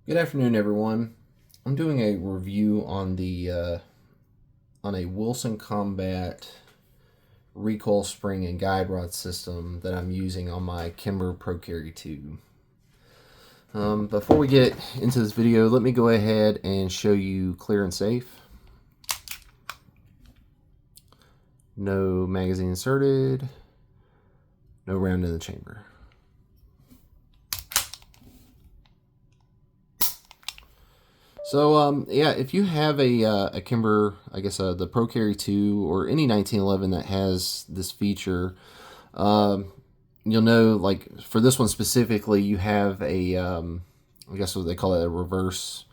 Good afternoon, everyone. I'm doing a review on the on a Wilson Combat recoil spring and guide rod system that I'm using on my Kimber Pro Carry 2. Before we get into this video, let me go ahead and show you clear and safe. No magazine inserted, no round in the chamber. So yeah, if you have a Kimber, I guess the Pro Carry 2 or any 1911 that has this feature, you'll know, like for this one specifically, you have a I guess what they call it, a reverse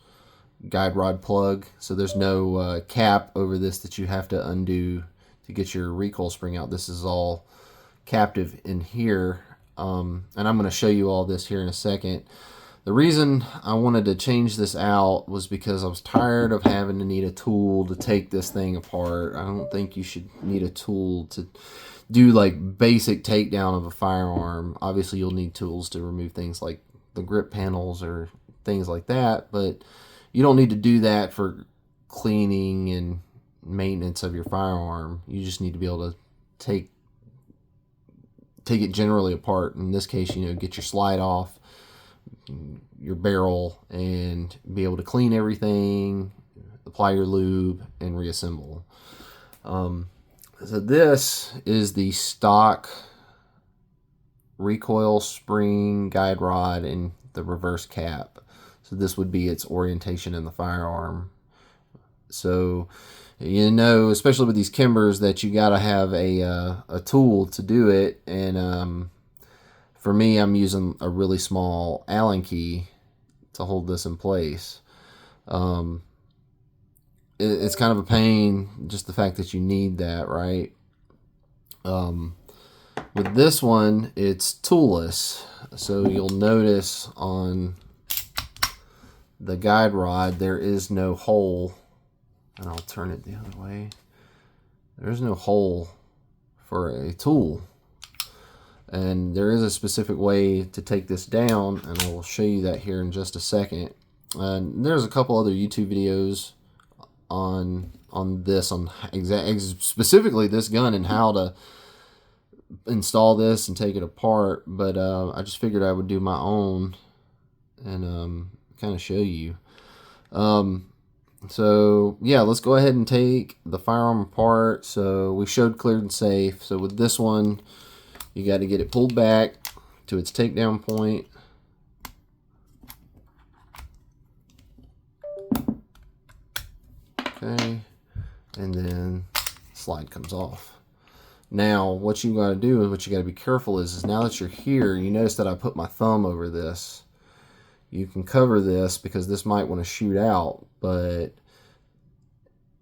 guide rod plug. So there's no cap over this that you have to undo to get your recoil spring out. This is all captive in here, and I'm going to show you all this here in a second. The reason I wanted to change this out was because I was tired of having to need a tool to take this thing apart. I don't think you should need a tool to do like basic takedown of a firearm. Obviously you'll need tools to remove things like the grip panels or things like that, but you don't need to do that for cleaning and maintenance of your firearm. You just need to be able to take it generally apart. In this case, get your slide off, your barrel, and be able to clean everything, apply your lube, and reassemble. So this is the stock recoil spring guide rod and the reverse cap. So this would be its orientation in the firearm. So especially with these Kimbers, that you got to have a tool to do it. And for me, I'm using a really small Allen key to hold this in place. It's kind of a pain, just the fact that you need that, right? With this one, it's toolless. So you'll notice on the guide rod, there is no hole. And I'll turn it the other way. There's no hole for a tool. And there is a specific way to take this down, and I will show you that here in just a second. And there's a couple other YouTube videos on this, on specifically this gun and how to install this and take it apart. But I just figured I would do my own and kind of show you. So yeah, let's go ahead and take the firearm apart. So we showed cleared and safe. So with this one, you got to get it pulled back to its takedown point. Okay, and then slide comes off. Now what you got to do, and what you got to be careful is now that you're here, you notice that I put my thumb over this. You can cover this because this might want to shoot out, but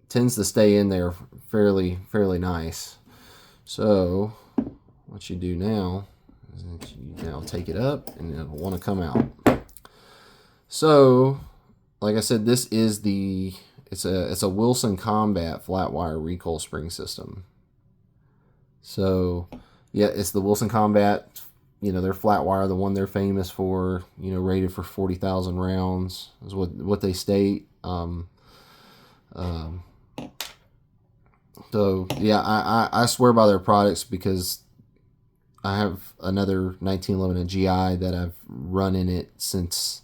tends to stay in there fairly nice. So what you do now is that you now take it up and it'll want to come out. So like I said, this is it's a Wilson Combat flat wire recoil spring system. So yeah, it's the Wilson Combat, they're flat wire, the one they're famous for, rated for 40,000 rounds is what they state. So yeah, I swear by their products because I have another 1911 GI that I've run in it since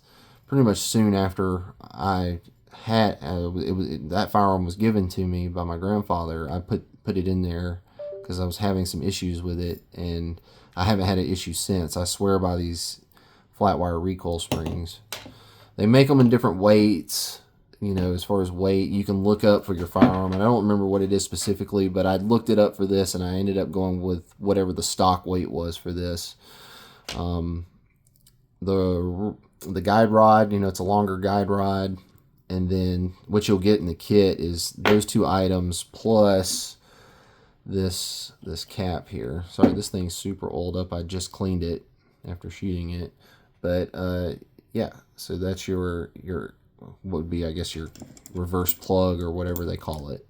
pretty much soon after I had that firearm was given to me by my grandfather. I put it in there because I was having some issues with it, and I haven't had an issue since. I swear by these flat wire recoil springs. They make them in different weights. As far as weight, you can look up for your firearm, and I don't remember what it is specifically, but I looked it up for this, and I ended up going with whatever the stock weight was for this. The guide rod, it's a longer guide rod, and then what you'll get in the kit is those two items plus this cap here. Sorry, this thing's super oiled up. I just cleaned it after shooting it, but yeah. So that's your what would be, I guess, your reverse plug or whatever they call it,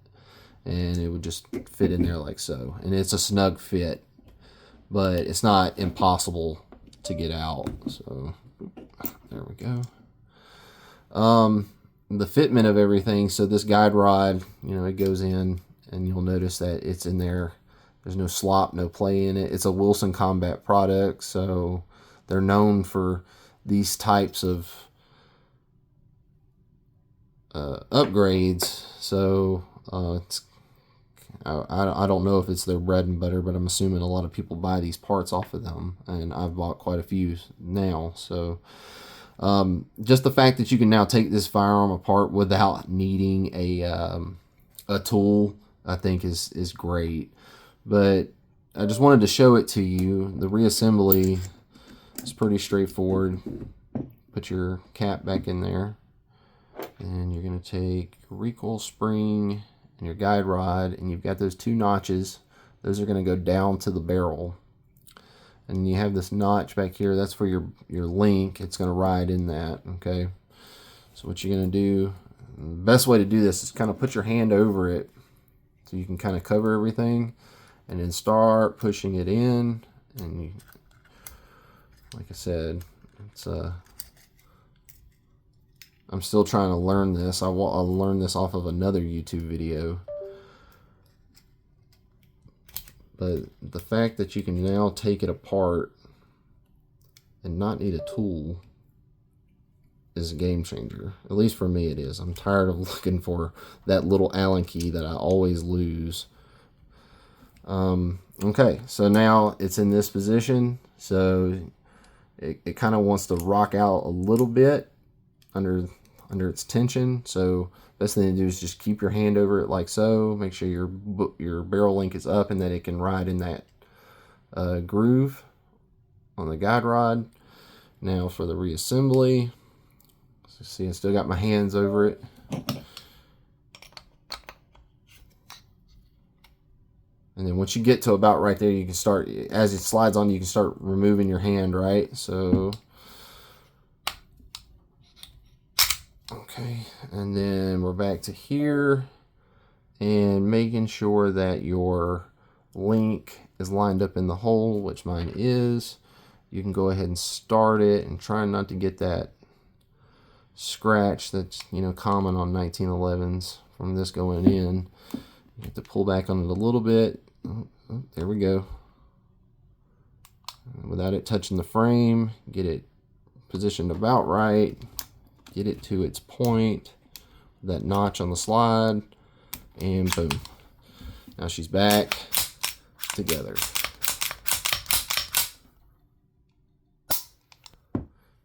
and it would just fit in there like so. And it's a snug fit, but it's not impossible to get out. So there we go. The fitment of everything. So this guide rod, you know, it goes in, and you'll notice that it's in there. There's no slop, no play in it. It's a Wilson Combat product, so they're known for these types of upgrades. So I don't know if it's their bread and butter, but I'm assuming a lot of people buy these parts off of them, and I've bought quite a few now. So just the fact that you can now take this firearm apart without needing a tool, I think is great. But I just wanted to show it to you. The reassembly is pretty straightforward. Put your cap back in there, and you're going to take your recoil spring and your guide rod, and you've got those two notches. Those are going to go down to the barrel, and you have this notch back here. That's for your link. It's going to ride in that. Okay, so what you're going to do, the best way to do this is kind of put your hand over it so you can kind of cover everything, and then start pushing it in. And you, like I said, it's I'm still trying to learn this. I'll learn this off of another YouTube video. But the fact that you can now take it apart and not need a tool is a game changer. At least for me it is. I'm tired of looking for that little Allen key that I always lose. Okay, so now it's in this position. So it kind of wants to rock out a little bit under its tension. So best thing to do is just keep your hand over it like so. Make sure your barrel link is up and that it can ride in that groove on the guide rod. Now for the reassembly, so see, I still got my hands over it. And then once you get to about right there, you can start, as it slides on, you can start removing your hand, right? So, okay, and then we're back to here and making sure that your link is lined up in the hole, which mine is. You can go ahead and start it and try not to get that scratch that's, you know, common on 1911s from this going in. You have to pull back on it a little bit. Oh, there we go. Without it touching the frame, get it positioned about right. Get it to its point, that notch on the slide, and boom. Now she's back together.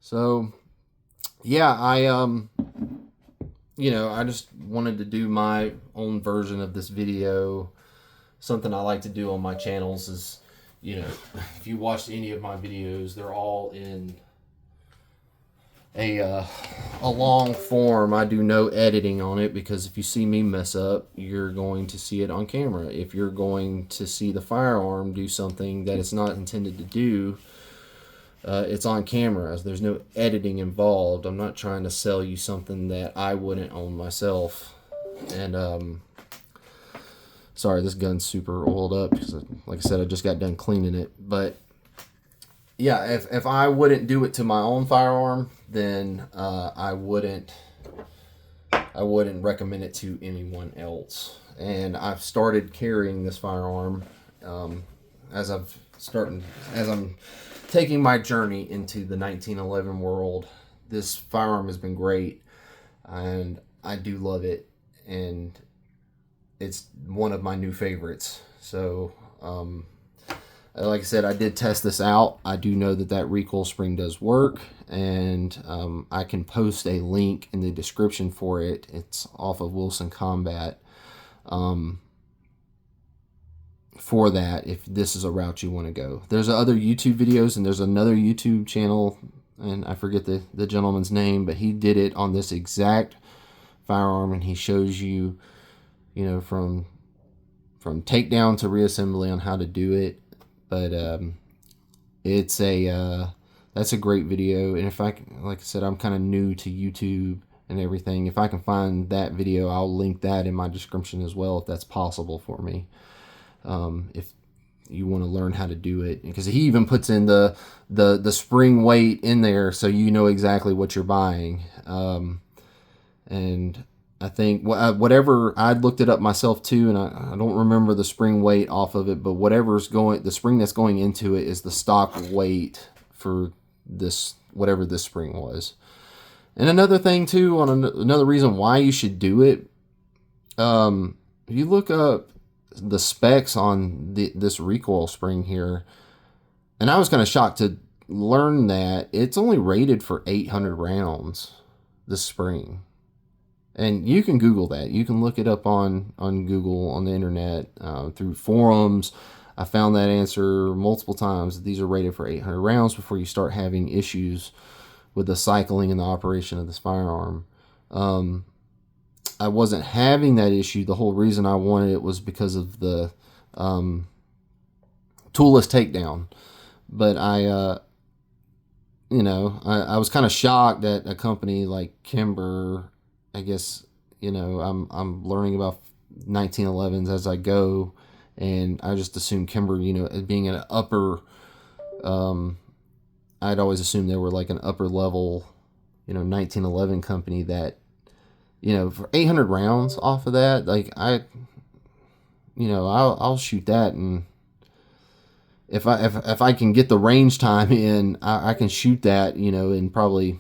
So, yeah, you know, I just wanted to do my own version of this video. Something I like to do on my channels is, you know, if you watched any of my videos, they're all in a long form. I do no editing on it, because if you see me mess up, you're going to see it on camera. If you're going to see the firearm do something that it's not intended to do, it's on camera. There's no editing involved. I'm not trying to sell you something that I wouldn't own myself. And sorry, this gun's super oiled up because, like I said, I just got done cleaning it. But yeah, if I wouldn't do it to my own firearm, then I wouldn't recommend it to anyone else. And I've started carrying this firearm as I'm taking my journey into the 1911 world. This firearm has been great, and I do love it, and it's one of my new favorites. So like I said, I did test this out. I do know that recoil spring does work, and I can post a link in the description for it. It's off of Wilson Combat for that, if this is a route you want to go. There's other YouTube videos, and there's another YouTube channel, and I forget the gentleman's name, but he did it on this exact firearm, and he shows you, you know, from takedown to reassembly on how to do it. But it's that's a great video. And if like I said, I'm kind of new to YouTube and everything. If I can find that video, I'll link that in my description as well, if that's possible for me. If you want to learn how to do it, because he even puts in the spring weight in there, so you know exactly what you're buying. And I think whatever, I looked it up myself too, and I don't remember the spring weight off of it, but whatever's going, the spring that's going into it is the stock weight for this, whatever this spring was. And another thing too, on another reason why you should do it, if you look up the specs on this recoil spring here, and I was kind of shocked to learn that it's only rated for 800 rounds, this spring. And you can Google that. You can look it up on Google, on the internet, through forums. I found that answer multiple times. These are rated for 800 rounds before you start having issues with the cycling and the operation of this firearm. I wasn't having that issue. The whole reason I wanted it was because of the toolless takedown. But I was kind of shocked that a company like Kimber, I guess, I'm learning about 1911s as I go, and I just assumed Kimber, as being an upper, I'd always assumed they were like an upper level, 1911 company that, for 800 rounds off of that, like I'll shoot that, and if I can get the range time in, I can shoot that, in probably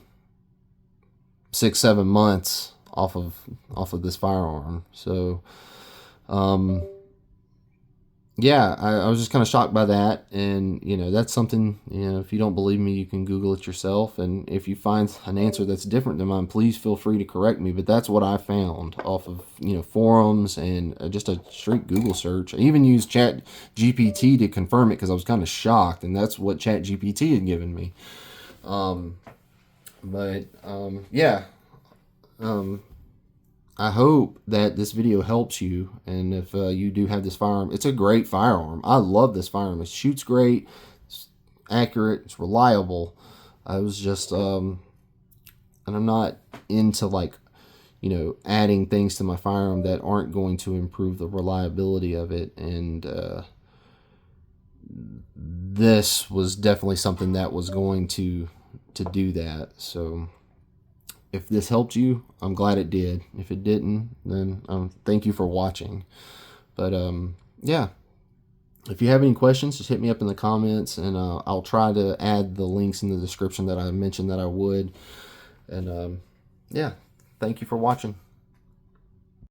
6-7 months off of this firearm. So, yeah, I was just kind of shocked by that, and that's something, if you don't believe me, you can Google it yourself, and if you find an answer that's different than mine, please feel free to correct me. But that's what I found off of forums and just a straight Google search. I even used Chat GPT to confirm it because I was kind of shocked, and that's what Chat GPT had given me. Yeah. I hope that this video helps you, and if you do have this firearm, it's a great firearm. I love this firearm. It shoots great, it's accurate, it's reliable. I was just, and I'm not into adding things to my firearm that aren't going to improve the reliability of it, and this was definitely something that was going to do that. So if this helped you, I'm glad it did. If it didn't, then thank you for watching. But yeah, if you have any questions, just hit me up in the comments, and I'll try to add the links in the description that I mentioned that I would. And yeah, thank you for watching.